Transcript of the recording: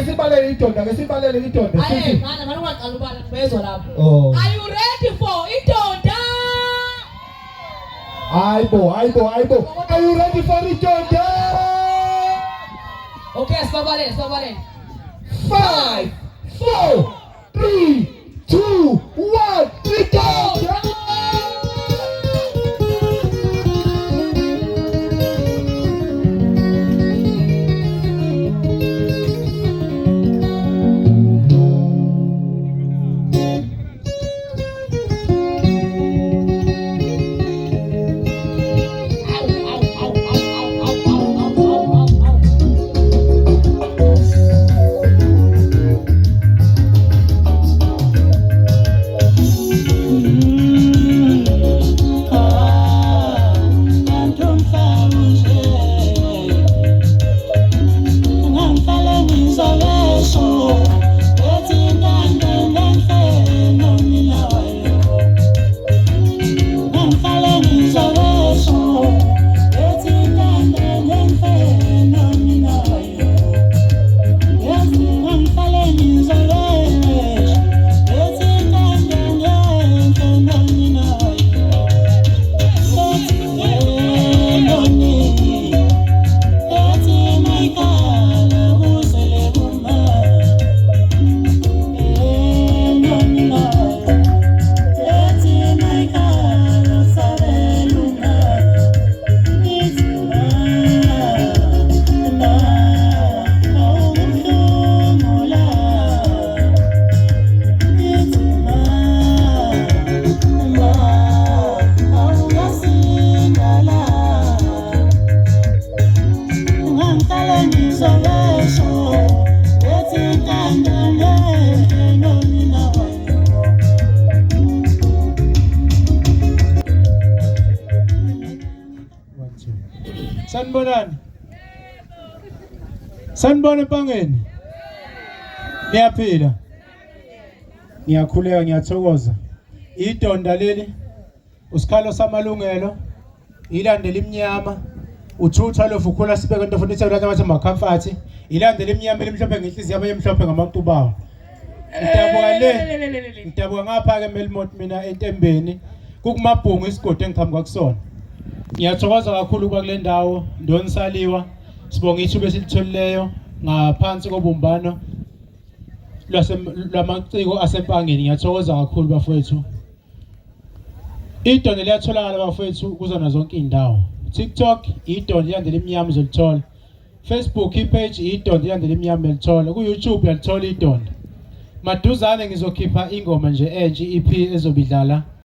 sibalele idonda, ake sibalele idonda. Aye, mana ungaqala ubala bezwe lapho. Oh. Are you ready for idonda? Hayibo. Are you ready for idonda? Okay, sibabalele. 5, 4, 3, 2, 1, idonda. Sanibona empangeni. Niyaphila. Ngiyakhuleka, ngiyathokoza. Idonda leli usikhalo samalungelo, ilandela imnyama, uthutha lo vukhula sibeke into futhi ethe bathi comfort, ilandela imnyama elimhlophe ngenhliziyo abaye emhlophe ngamaqubawo. Ngitabuka ngapha ke Melmot mina entembeni kukumabhungu isigodi engiphambi kwakusona. Ngiyathokoza kakhulu kwa kule ndawo Ndonisaliwa. Sibonga ithuba esilitholileyo ngaphansi kobumbano lwamaciko asempangeni. Ngiyathokoza kakhulu bafowethu. Idonda liyatholakala bafowethu kuzona zonke indawo. TikTok idonda ilandela imnyama uzolithola. Facebook ipage idonda ilandela imnyama ulithola. Ku YouTube uyalithola idonda. Maduzane ngizokhipha ingoma nje enje EP ezobidlala